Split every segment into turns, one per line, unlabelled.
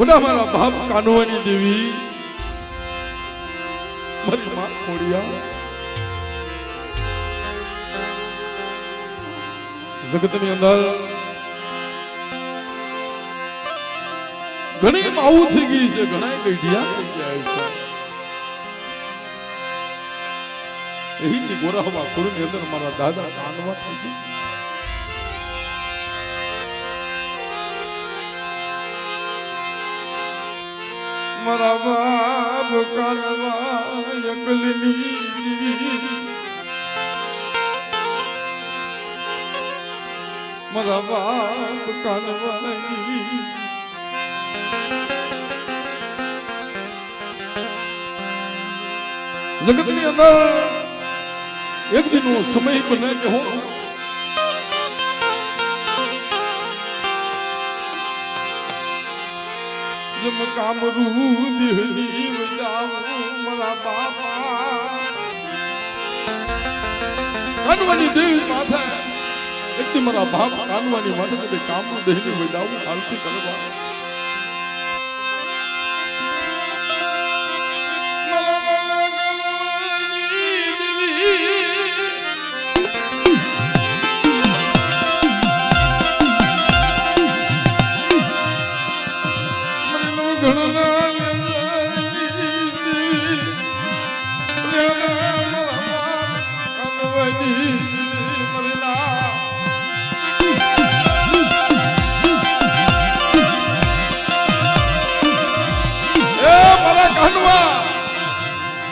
ઓલા મારા બાપ કાનવાની દેવી મારી માં ખોડિયા જગતની અંદર ઘણી માવું થઈ ગઈ છે, ઘણા ગઈઢિયા થઈ ગયા છે. એની ગોરામાં ખોડની અંદર મારા દાદા કાનવા થઈ ગયા. મારા બાપ કાનવા એકલની મારા બાપ કાનવાની જગતની અંદર એક દિન સમય બને કે હું જમ કામરૂ દેહની વજાવું મારા બાપા કાનવાની દેવી માથે એક દિન મારા બાપ કાનવાની માથે કદે કામરૂ દેહની વજાવું આરતી કરવા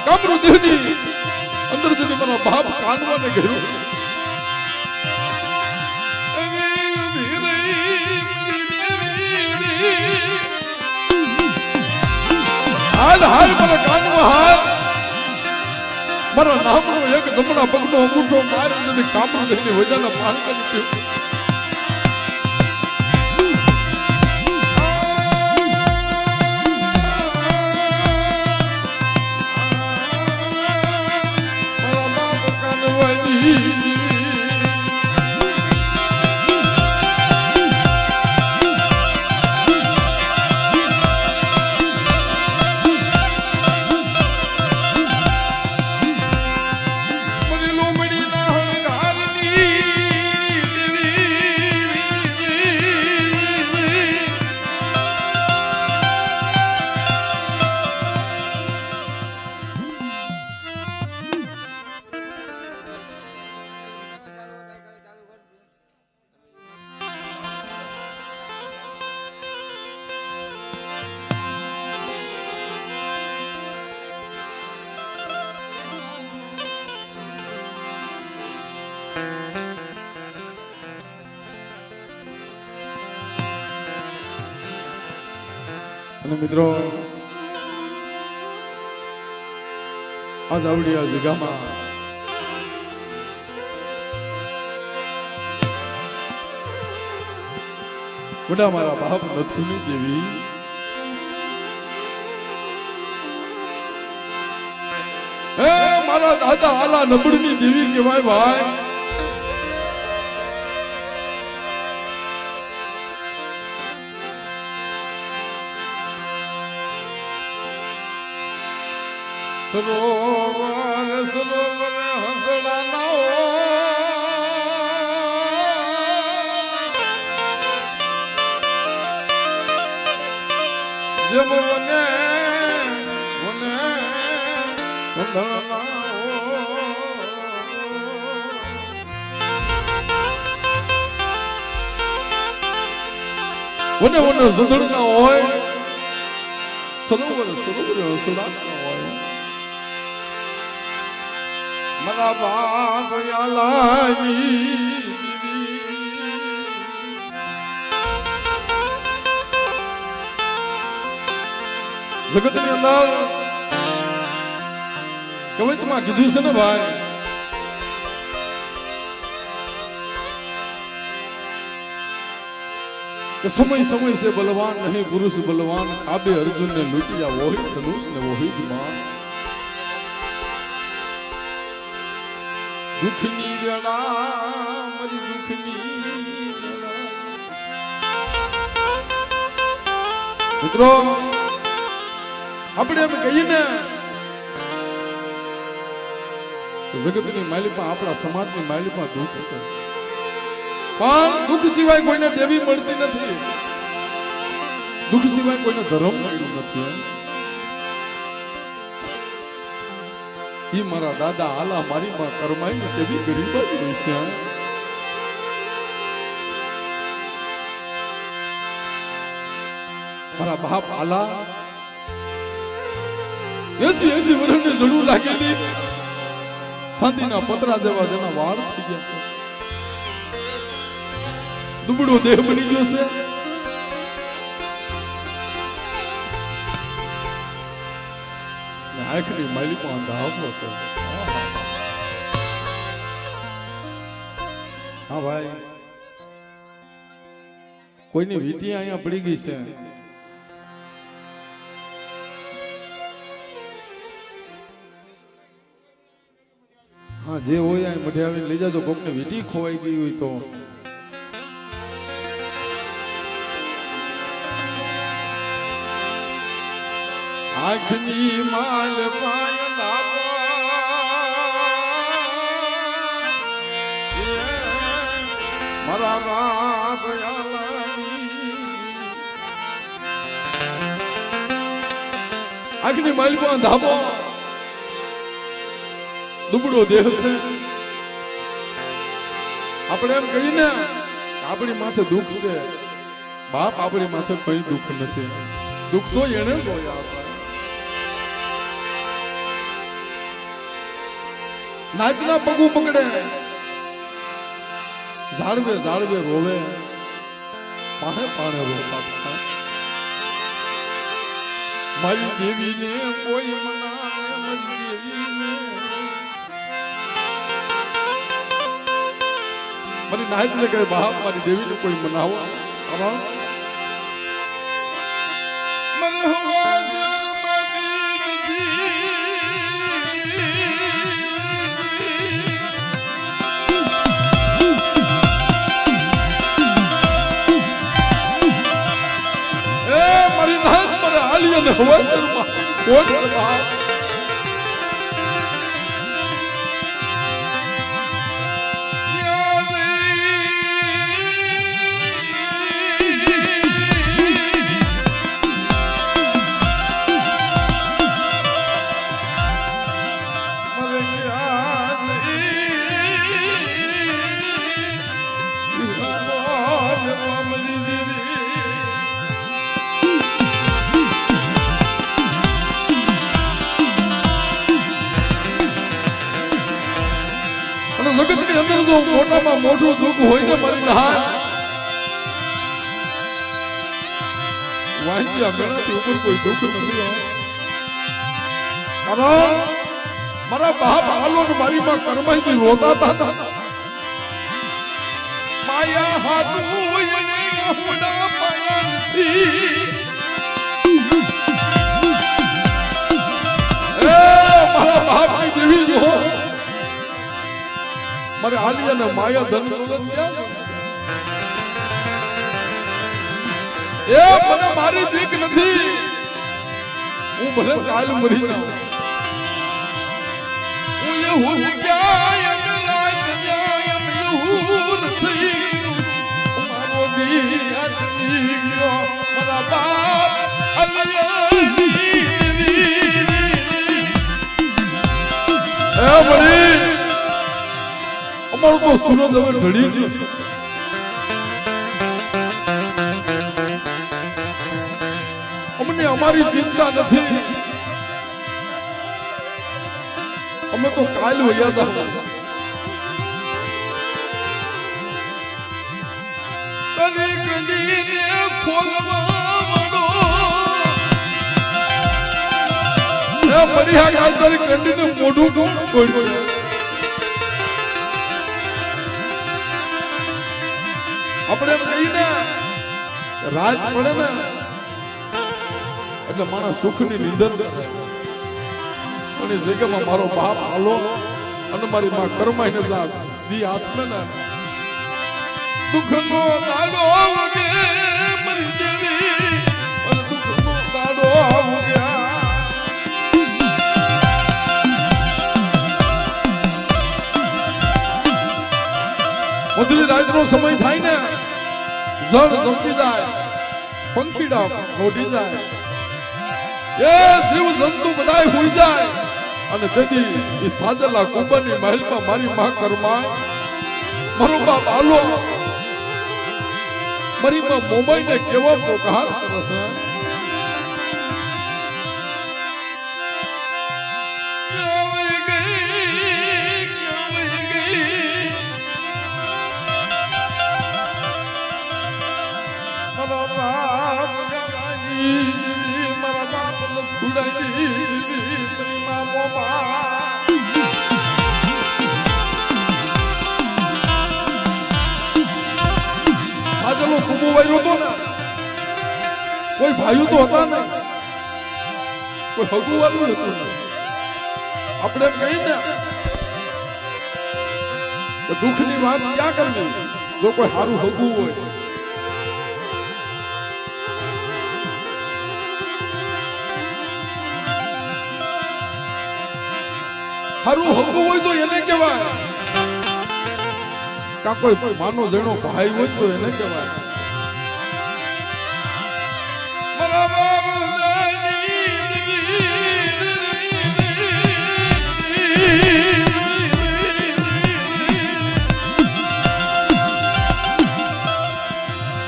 કામરૂ દેહની અંદર જઈને મારા બાપ કાનવાને ઘેર્યું. હાલ હાલ મારા કાનવા હાલ મારા નામનો એક જમણા પગનો અંગૂઠો મારી કામરૂ દેહની વજાના પાણ કરી પીવું. અને મિત્રો આજ આવડી આ જગ્યામાં બધા મારા બાપ નથુની દેવી મારા દાદા આલા નબળની દેવી કહેવાય ભાઈ. સરોવર સરોવર હસડાના જેમ વને વને સંધળના વને વને સંધળના હોય સરોવર સરોવર હસડાના હોય. મારા બાપ યાલાની જગતની અંદર કવિતામાં કીધું છે ને ભાઈ કે સમય સમય से बलवान नहीं पुरुष बलवान काबे अर्जुन ने लूटिया वही धनुष ने वही दिमाग दुखनी वेला मरी दुखनी મિત્રો આપણે એમ કહીએ ને જગતની માલિકમાં આપણા સમાજની માલિકમાં દુઃખ છે, પણ દુઃખ સિવાય કોઈને દેવી મળતી નથી, દુઃખ સિવાય કોઈને ધર્મ મળ્યું નથી. ઈ મારા દાદા આલા મારી માં કરમાઈ ને કેવી ગરીબાઈ હોય છે. મારા બાપ આલા 80 વર્ષની જડું લાગેલી સાંતીના પતરા જેવા જેના વાળ થઈ ગયા છે, દુબળો દેહ બની ગયો છે. આખરી માલિકમાં અંધારો છે. હા ભાઈ, કોઈની વીંટી અહીંયા પડી ગઈ છે. હા, જે હોય અહીં મઢે આવીને લઈ જાજો. કોકને વીંટી ખોવાઈ ગઈ હોય તો આંખની માલ પાય લાવો મારા બાપ આંખની માલ પણ ધાબો દુબળો દેહ છે. આપણે એમ કહીને આપણી માથે દુઃખ છે, બાપ આપણી માથે કોઈ દુઃખ નથી. દુઃખ તો એને જોયા છે. નાચના પગું પકડે, ઝાડવે ઝાડવે રોવે, પાણે પાણે રોતા. મારી દેવીને કોઈ મનાવે, મારી દેવીને મારી નાચને કહે બાપ મારી દેવીને કોઈ મનાવો. મને હોવા અને હવાસરમાં કોટ લગા જગતની અંદર જો મોટામાં મોટું દુઃખ હોય ને મારી બહાર વાંચ્યા ગણાથી ઉપર કોઈ દુઃખ નથી. કારણ મારા બાપ આલો ને મારી માં કરમાઈ રોતા હતા. માયા હાથું એને હોડા પાયા નથી. મારા બાપ ની દેવી જો મારે આલિયાને માયા ધન દોલત ક્યાં એ મને મારી દીક નથી. હું ભલે કાલ મરી જાઉં, હું યહૂદ ક્યાં રાત જાયમ યહૂદ થઈ મારો દી આટલી ગયો મારા બાપ આલિયાની એ મરી અમારું તો સુરત હવે ઢળી ગયું. અમને અમારી ચિંતા નથી, અમે તો કાલ વયા હતા. તને કલીને ખોલવાનો એ પડ્યા કાલ તારી કંડીને મોઢું કોણ છોડશે. આપણે એમ કહીને રાજ પડે ને એટલે મારા સુખની નિંદર અને જગ્યામાં મારો બાપ હાલો અને મારી માં કરમાઈને જા દી હાથમાં ને દુઃખનો દાડો વગે મરી દેવી દુઃખ જળ જમતી જાય, પંખીડા મોઢી જાય, એ જીવ જંતુ બધાય હોઈ જાય અને તેથી એ સાજલા કુંભની મહેલમાં મારી માં કરમાય, મારો બાપ આલો મારી માં મોમાઈને કેવો પોકાર કરશે. સાજલો કુંભો વાયરો હતો ને, કોઈ ભાઈઓ તો હતા ને, કોઈ હગું વાળું હતું ને. આપણે એમ કહી ને દુઃખની વાત ક્યાં કરવી જો કોઈ સારું હગું હોય. હારું હગું હોય તો એને કહેવાય, કા કોઈ માનો જેનો ભાઈ હોય તો એને કહેવાય.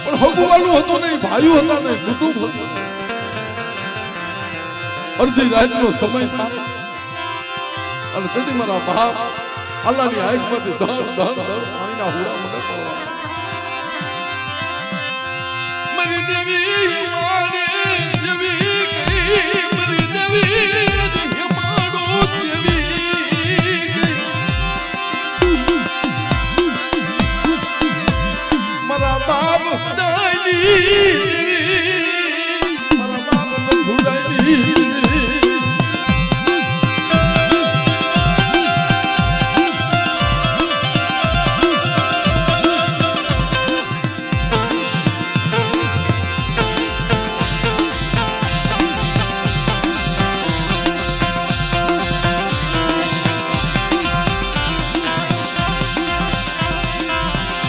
પણ હગું વાળું હતું નહીં, ભાઈઓ હતા નહીં, કુટુંબ હતું. અડધી રાતનો સમય થાય અને તેથી મારા બાપ અલ્લાહની આંખમાંથી ધડ ધડ ધડ પાણીના હુડા મને પડવા. મારી દેવી મારે દેવી ગઈ, મારી દેવી મારો દેવી ગઈ. મારા બાપ દાઈ મારા બાપ છોડાઈ.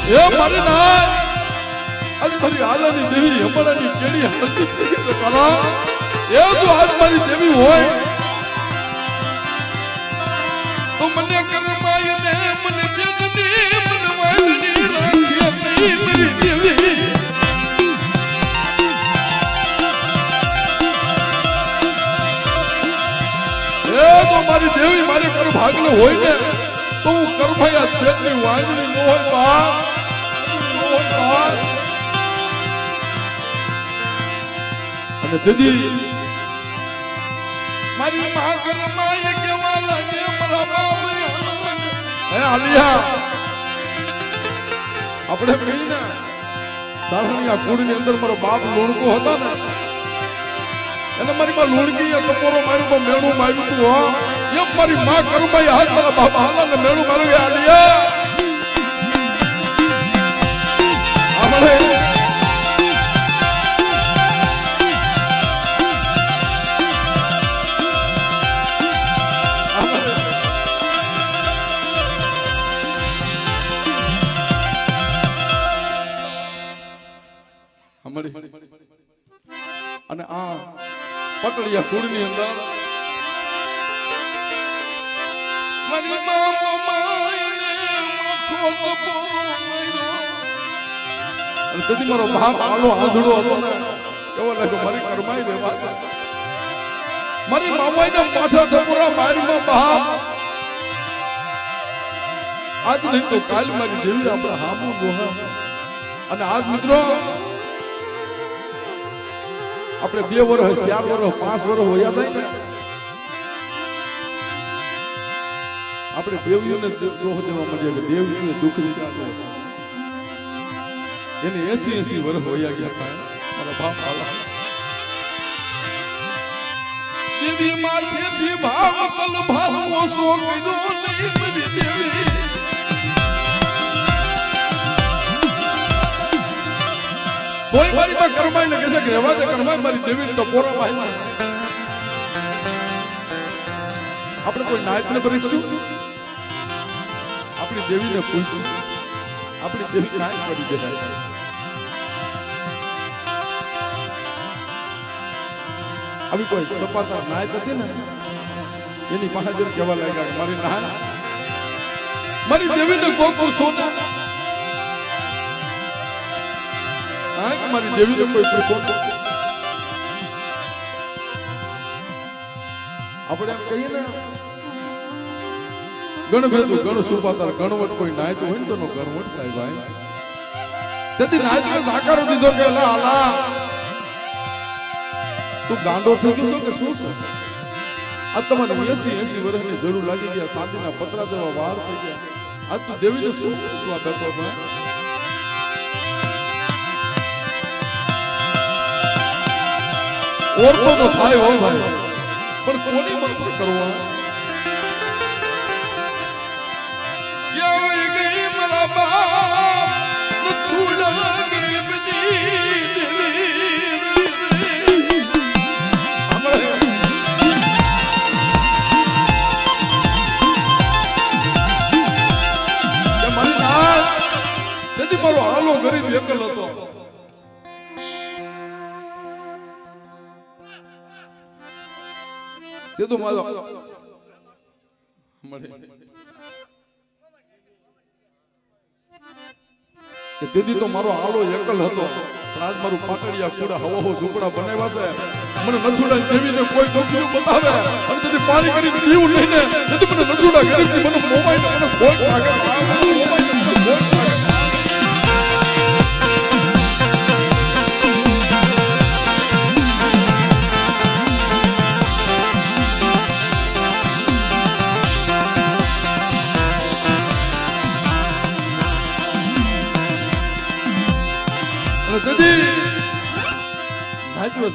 એ મારી ના આજ મારી આલાની દેવી હમણાંની કેડી હાલતી થઈ ગઈ છે કાલા. એ જો આજ મારી દેવી હોય તો મને કરમાય ને મને દેવની મને વાલની રાખીએ નહીં મારી દેવી. એ તો મારી દેવી મારે કર ભાગલે હોય ને તો હું કરમાયા પેટની વાંજણી ન હોય બા. અને દીદી મારી માં કરમાય કેવા લાગે મારા બાપ. હે આલિયા આપણે કહી ને સારણિયા કુળની અંદર મારો બાપ લોણકો હતા ને એને મારી માં લોણકી ટપોરો માર્યો મેણું માર્યું તું હો. એમ મારી માં કરમાય હાથ મારા બાપ હાલા ને મેણું માર્યું. આલિયા આપણે અને આ પટડિયા કુળની અંદર મારી માં માયને માથો તપોરો અને તેથી મારો બાપ આલો આંધળો હતો ને એવો લાગ્યો મારી કરમાઈ દેવા. મારી મામાઈને માથા તપોરા મારીમાં બાપ આજ નહીં તો કાલ મારી દેવી આપણે હામું જોહા. અને આજ મિત્રો આપણે 2 વર્ષ 4 વર્ષ 5 વર્ષ હોયા થાય ને આપણે દેવીઓને દોહ દેવા માંડીએ કે દેવીઓને દુઃખ દીધા છે. એને 80 વર્ષ હોયા ગયા થાય મારા બાપ આલા. દેવી માથેથી ભાવ કલ ભાવ ઓસો કર્યો નહીં મારી દેવી. કોઈ મારી માં કરમાઈ ને કહેશે કે રહેવા દે કરમાઈ મારી દેવી ટપોરા ભાઈ. આપણે કોઈ નાયકને પરીક્ષું, આપણી દેવીને પૂછશું, આપણી દેવી કાંઈ કરી દેખાય. આવી કોઈ સપાતા નાયક હતી ને એની પાસે જઈને કહેવા લાગ્યા કે મારી ના મારી દેવીને કોઈ સોના હા કે મારી દેવીને કોઈ સોના આપણે એમ કહીએ ને ગણભેદું ગણ સુપાતાર ગણવટ કોઈ નાયક હોય ને તો ગણવટ થાય ભાઈ તેથી નાયકને સાકારો દીધો કે અલા અલા તું ગાંડો થઈ ગયો છો કે શું છે આ તમારે 80 વર્ષની જરૂર લાગી ગયા શાંતિના પતરા જેવા વાર થઈ ગયા આજ તું દેવીને શું પૂછવા બેઠો છે ઓરતો તો થાય હો ભાઈ પણ કોની મત કરવા યે ગઈ મારા બાપ ન છોડા ગરીબની મારો હાલો ગરીબ એકલ હતો તે તો મારો તેથી તો મારો હાલો એકલ હતો પણ આજ મારું પાટડિયા કુડા હવો ઝૂંપડા બનાવ્યા છે મને નથુડા દેવીને કોઈ દોષિયું બતાવે અને તેથી પાણી કરી પીવું લઈને તેથી મને નથુડા ગરીબની મને મોબાઈલ મને ખોટ લાગે મોબાઈલ મને ખોટ લાગે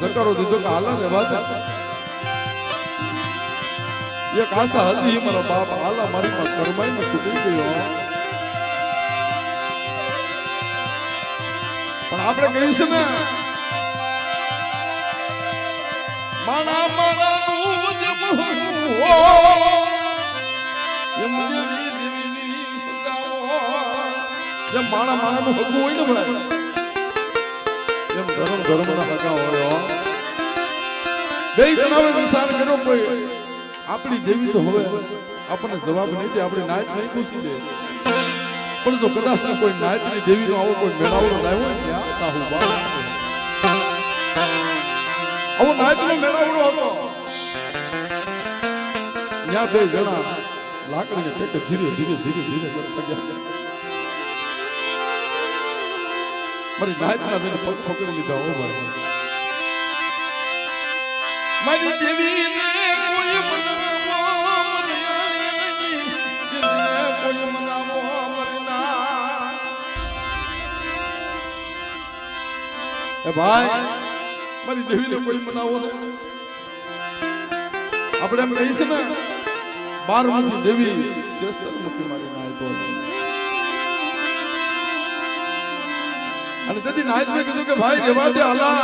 સકારો દીધો કે હાલા ને વાત એક આશા હતી મારા બાપ હાલા મારી માં કરમાઈ ને છૂટી ગયો પણ આપણે કહીશું ને માણા માણા નું જમ હો એમ દેવી જેમ માણા માણા નું હકવું હોય ને ભણાય એમ ધર્મ ધર્મના હકા હોય બે જણાવે નિશાન કર્યો કોઈ આપણી દેવી તો હવે આપણને જવાબ નહીં દે આપણી નાયક નહીં પૂછી દે પણ જો કદાચ કોઈ નાયકની દેવીનો આવો કોઈ મેળાવડો લાવ્યો હોય ત્યાં સાહુ બા આવો નાયકનો મેળાવડો હતો ત્યાં બે જણા લાકડીને ટેકે ધીરે ધીરે ધીરે ધીરે કરતા ગયા મારી નાયકના બેને પગ પકડી લીધા હો ભાઈ મારી દેવીને કોઈ મનાવો કોઈ મનાવો મરના એ ભાઈ મારી દેવીને કોઈ મનાવો ને આપણે એમ કહીશું ને 12 દેવી શ્રેષ્ઠ મુખી મારી નાયકો અને તેથી નાયક મેં કીધું કે ભાઈ રેવા દે હાલા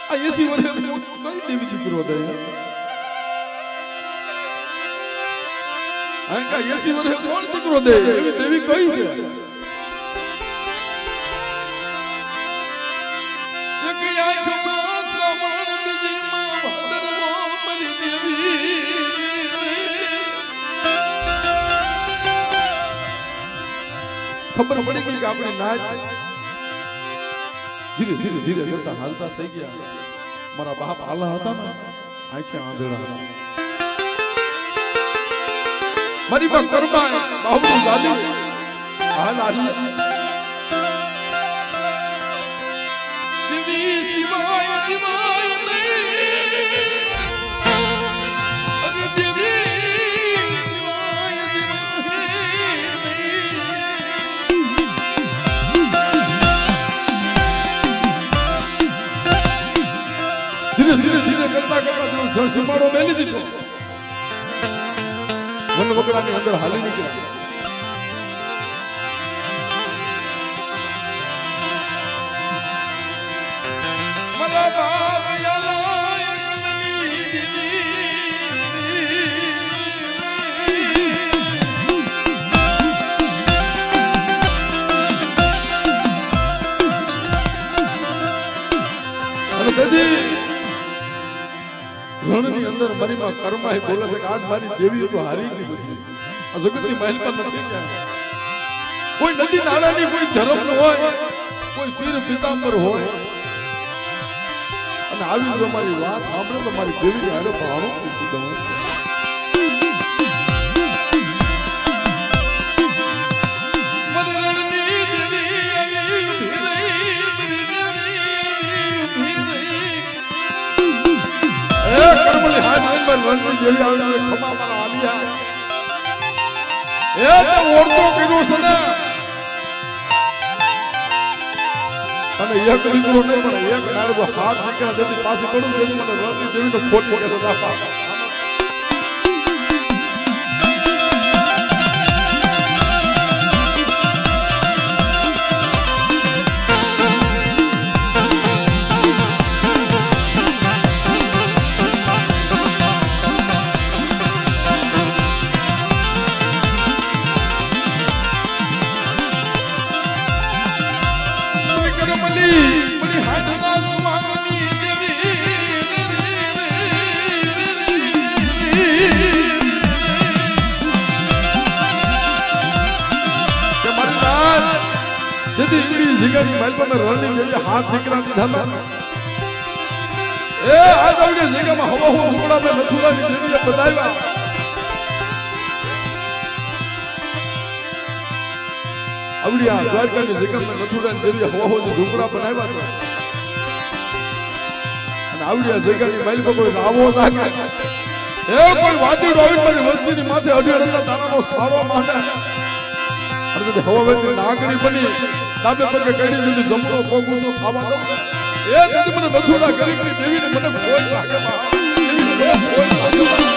આ 80 વર્ષે કઈ દેવી દીકરો દે આ 80 વર્ષે કોણ દીકરો દે એવી દેવી કઈ છે એક આંખમાં શ્રાવણ બીજીમાં ભાદરવો મારી દેવી ખબર પડી ગઈ કે આપણે નાચ ધીરે ધીરે ધીરે કરતા હાલતા થઈ ગયા મારા બાપ હાલા હતા ને આંખે આંધળા મારી માં કર્મા બાહુ ગાલી હાલ આવી દેવી શિવાય શિવાય અરે દેવી ધીરે ધીરે ધીરે કરતા કરતા સીમાડો મેલી દીધો વન વગડાની અંદર હાલી નીકળ્યા મારા બાપ અંદર મારી માં કર્માય બોલે છે કે આજ મારી દેવી તો હારી ગઈ બધી આ જગતની મહેલ પર નથી ક્યાં કોઈ નદી નાળાની કોઈ ધર્મ ન હોય કોઈ પીર પિતાંબર હોય અને આવી જો મારી વાત સાંભળો તો મારી દેવી હારે ભાણો પૂછી દઉં દેવી આવી ખમા મારા આલિયા એ તો ઓરતો કર્યો છે ને અને એક દીકરો નહીં પણ એક નાળો હાથ દીકરા જેની પાસે પડું તેની મને રણની દેવીનો ખોટ પડે તો દાખલા હાથ દીકરા દીધા એ આ દવડી જગ્યામાં હવા હવા ઉકળા મે મથુરાની દેવીએ બતાવ્યા આવડિયા દ્વારકાની જગ્યામાં મથુરાની દેવીએ હવા હવા ઝૂંપડા બનાવ્યા છે અને આવડિયા જગ્યાની મહેલ પર કોઈ રાવો જાગે એ કોઈ વાદળ આવી મારી વસ્તીની માથે અઢેડના દાણાનો સારો માંડે અને તે હવા વેતી નાગરી બની ડાબે પગે કડી સુધી જમણો પગ ઊંચો ખાવા દો એ દીદી મને મથુરા ગરીબની દેવીને મને કોઈ લાગે દેવીને મને કોઈ લાગે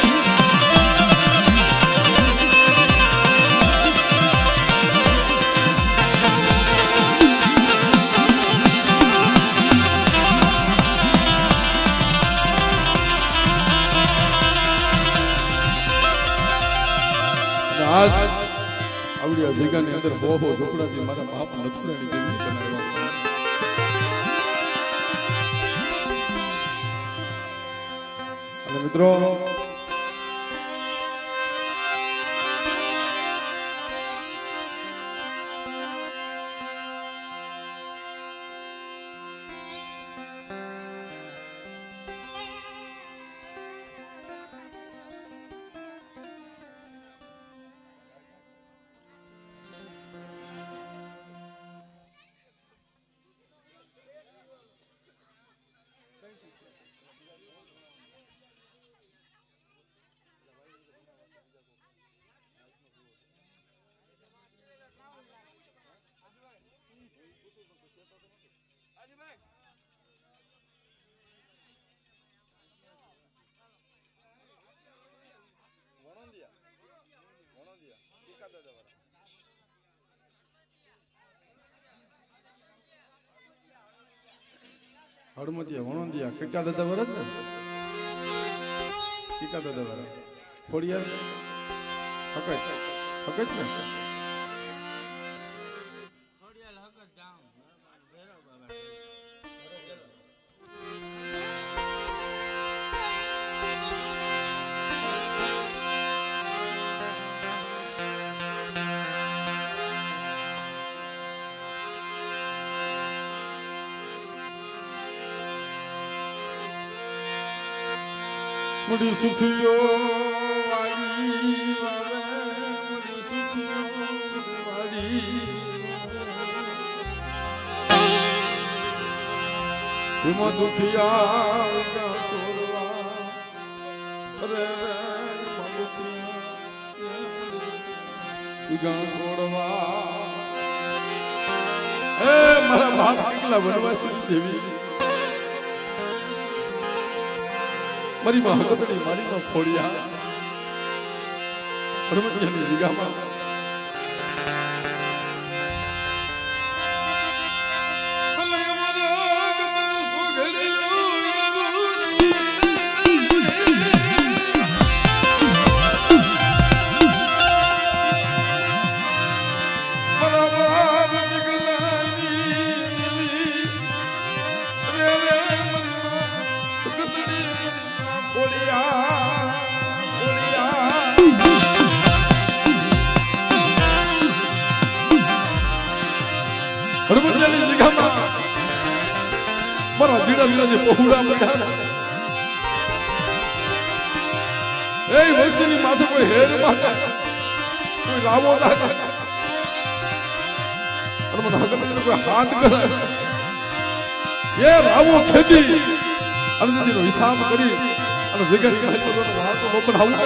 આજ આવડિયા જગ્યાની અંદર બહુ ઝૂંપડાથી મારા બાપ મથુરાની દેવી બનાવ્યા છે અને મિત્રો હડમતિયા વણોંદિયા કીકા દાદા વરત ને કીકા દાદા વરત ખોડિયાર હકત હકત ને ખોડિયાર હકત જામ ભેરો બાબા मुड़ी सुखियो वाली मुड़ी सुखियो वाली तुम दुखिया का सोरवा रे गा सोरवा ए मारा बाप निकला वनवासी देवी મારી માં હકતડી મારી માં ખોડિયા હનુમતિયાની જગ્યામાં બોલિયા હળવદિયાની જગ્યામાં મારા જીડા જીડા જે પહોળા પડ્યા એ વસ્તીની માથે કોઈ હેર માથે કોઈ રાવો લાગે અને મને હકીકતમાં કોઈ હાથ કરે એ રાવો ખેદી અને તેનો હિસાબ કરી અને જગ્યા જગ્યા વાતો લોકોને આવું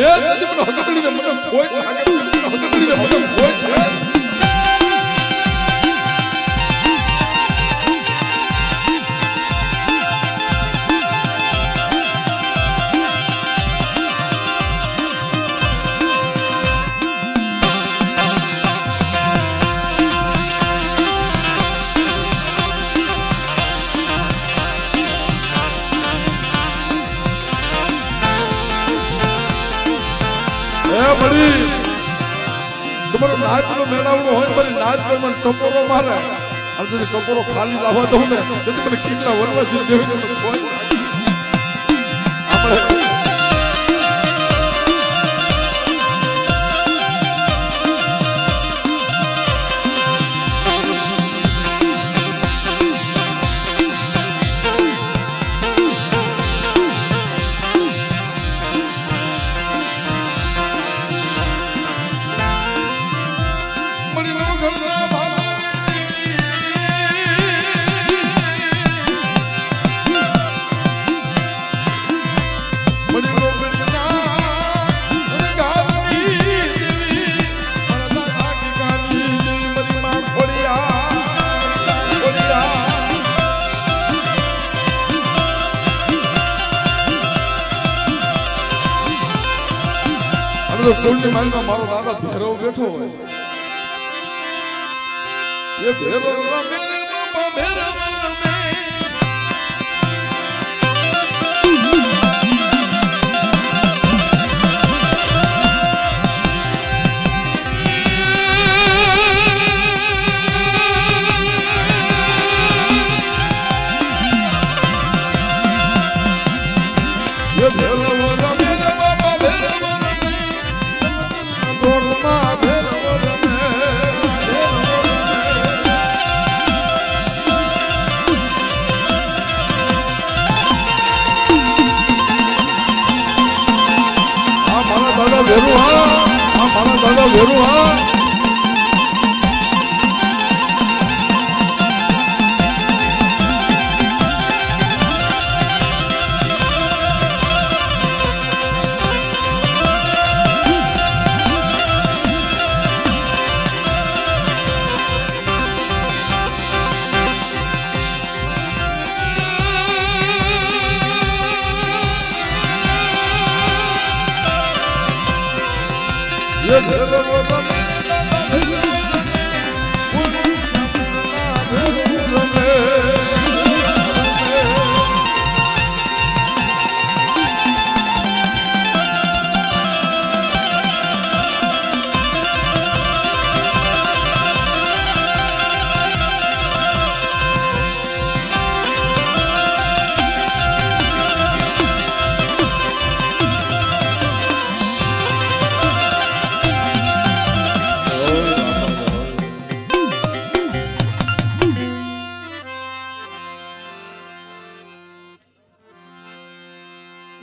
એ નથી મને હકીકતને મને કોઈ લાગે હકીકતને મને કોઈ તમારો નાચનો મેળાવડો હોય મારી નાચ પર મને ટપોરો મારે અને যদি ટપોરો ખાલી લાવવા દઉં ને તેથી મને કેટલા વરવાસી દેવી આપણે કોલની માલમાં મારો દાદા ભેરવ બેઠો હોય એ ભેરવ રમે બાપા ભેરવ રમે એ ભેરવ રમે બાપા ભેરવ વેરું હા મારા દાદા વેરું હા ये भेलो रमे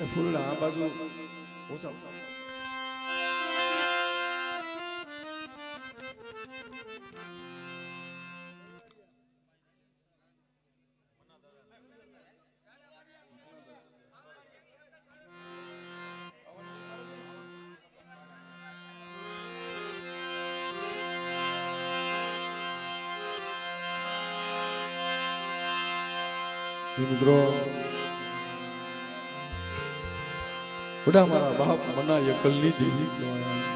ફૂલડા આ બાજુ ઓછા મિત્રો બડા મારા બાપ મના યકલની દેવી કહેવાય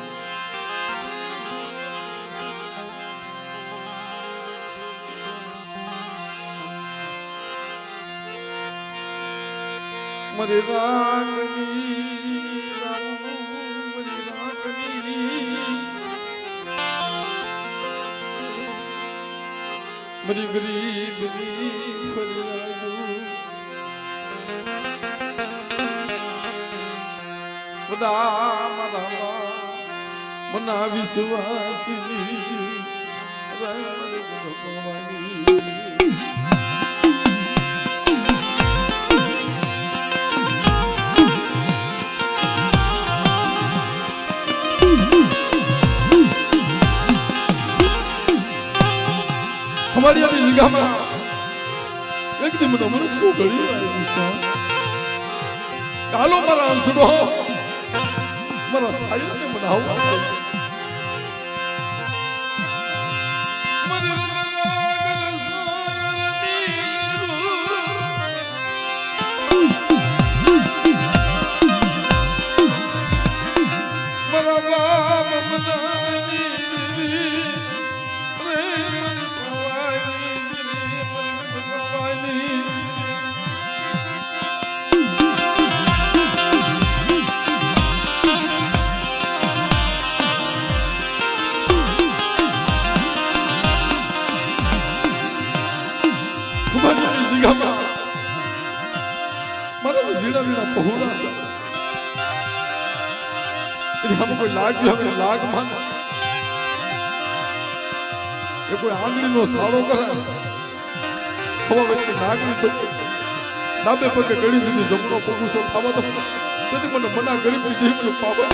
મરી ગરીબની ફરિયાદો બધા મારા મના વિશ્વાસી हमारी अभी जगह में एक दिन મને મને શું ઘડી આવ્યું છે કાલો મારા હંસડો મારા સાયરને મનાવો મને રંગનાગર સાયરની મારા બાપ મનાની जीना जीना पहुड़ा सा हम कोई लाग भी हमें लाग मान ये कोई आंगली नो सारो करे हवा व्यक्ति नागरी तो दाबे पके गणी जी जमनो पगुसो खावा तो તેથી મને મના કરી દીધી કે પાપા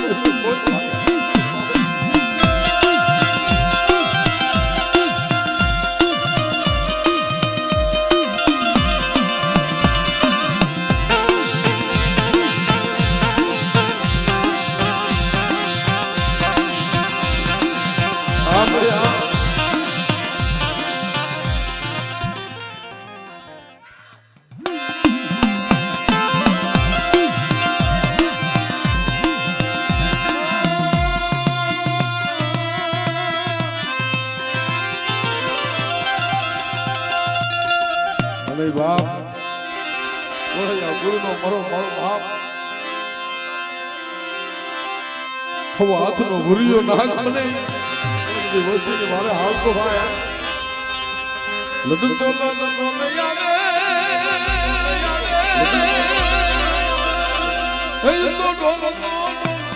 बाप गुरु नो मरो मारो बाप वो हाथ नो गुरियो नाग बने वस्तु के मारे हाल को भाया लदन तो नहीं आवे हे तो डोलो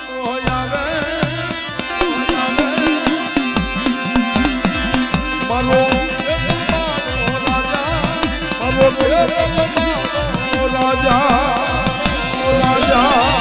तो आवे मारो राजा राजा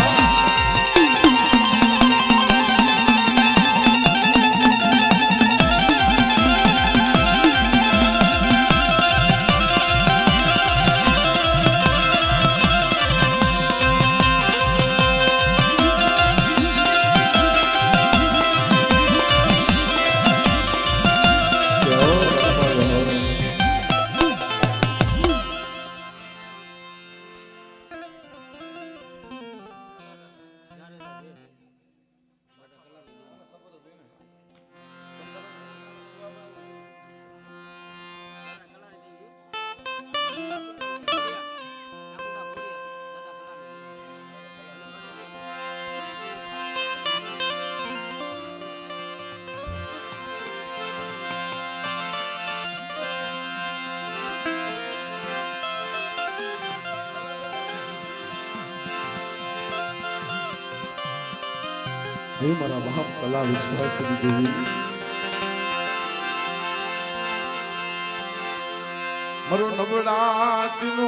हे मारा बाप कला विश्वास देवी मरो नवरात्रिनो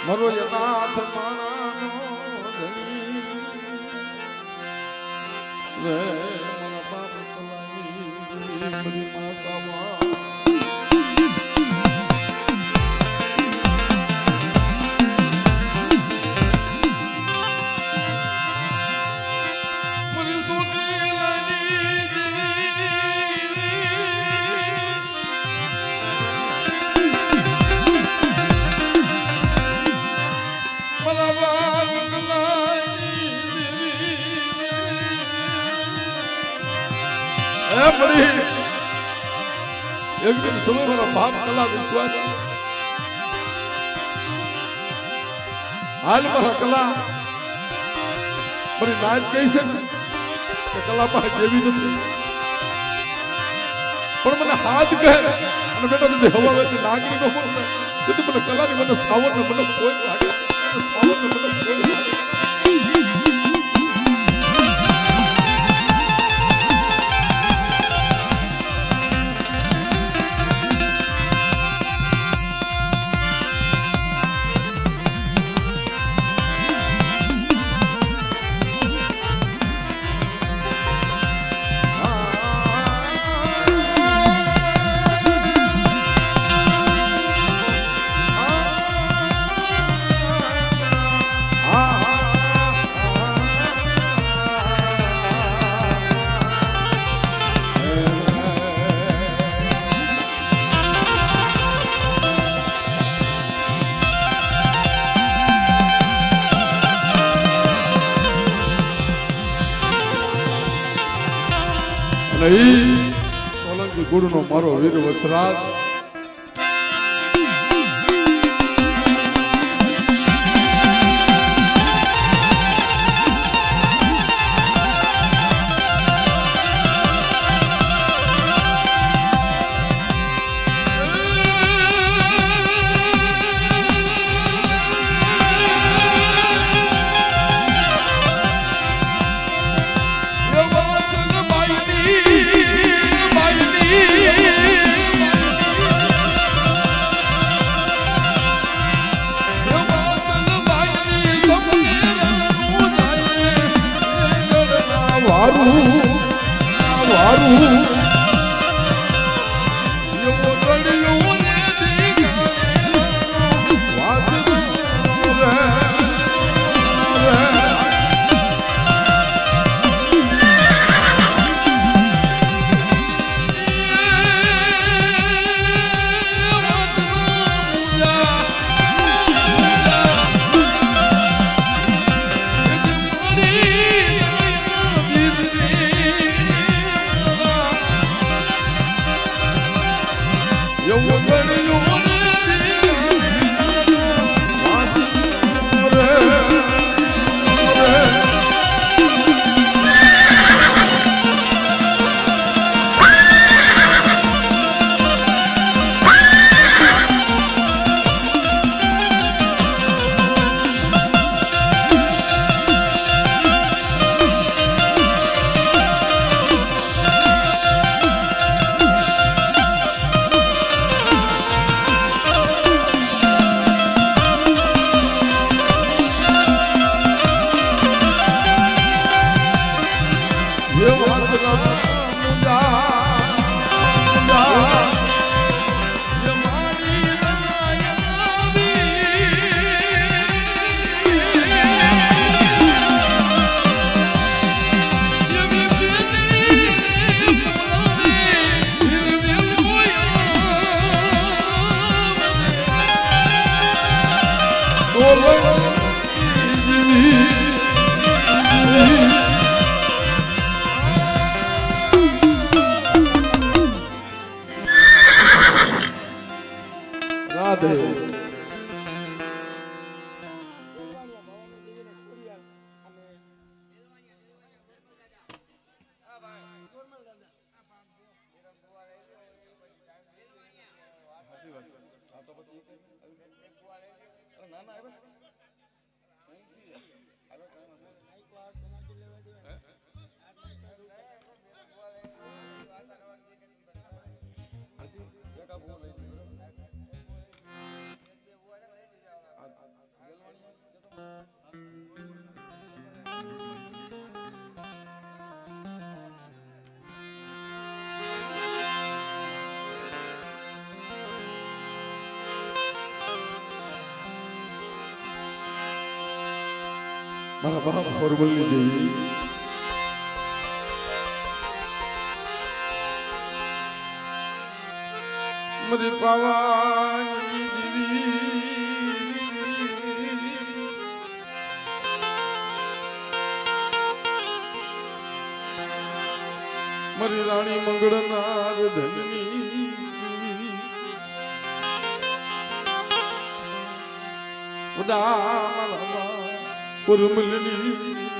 मरो यनाथ मानानो धनी वे मारा बाप कला बड़ी मासावा बड़ी एक दिन सुनो मेरा बाप कला विश्वास हाल मारा कला बड़ी नाच कैसे कला पर देवी नहीं पर मैंने हाथ कहे અને બેટા તું હવા વેતી નાગરી નો બોલ ને તેથી મને કલાની મને સાવર ને મને કોઈ લાગે સાવર ને મને કોઈ લાગે અને ઈ સોલંકી ગુડનો મારો વીર વસરાજ મારા બાપ હોરબલની દેવી મરી પાવાની દેવી મરી રાણી મંગળનાર ધનની ઉદા ઉર્મલની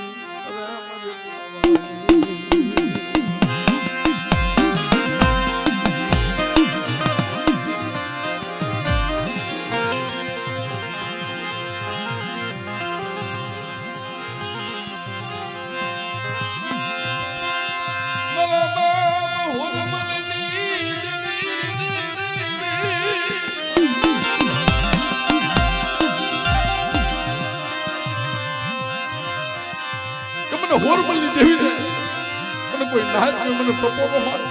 હોરબલની દેવી છે મને કોઈ નાચ મને ટપોરો મારે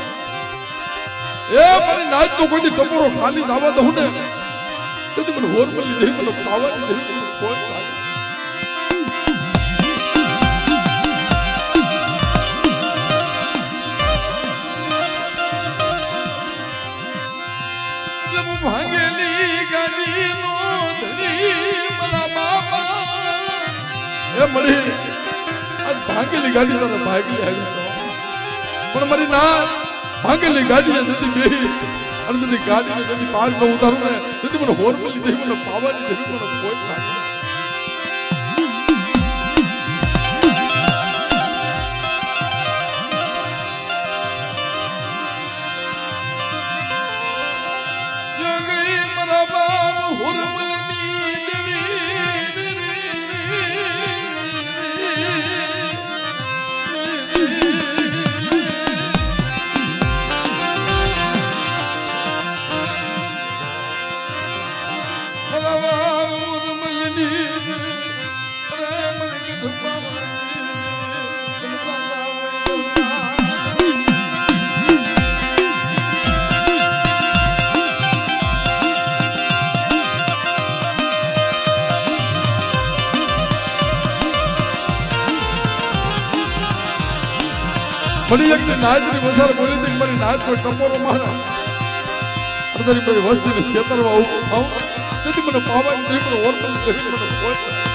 એ મારી નાચ તો કોઈ ટપોરો ખાલી જવા દઉં ને તેથી મને હોરબલની દેવી મને પાવાની દેવી કોઈ લાગે જબ ભાંગેલી ગાડી નો ધણી મારા બાપા એ મળી ભાગેલી ગાડી તારા ભાગલી આવી છો પણ મારી ના ભાંગેલી ગાડીને જતી બેહી અને જતી ગાડીને જતી પાર ન ઉતારું ને જતી મને હોર મળી દે મને પાવાની દેવી મને કોઈ લાગે મને એક નાચની વસાર બોલી હતી મારી નાચ કોઈ ટપોરો મારા અને તારી મારી વસ્તીને છેતરવા ઉભું થાઉં તેથી મને પાવાની દેવી મને ઓળખ મને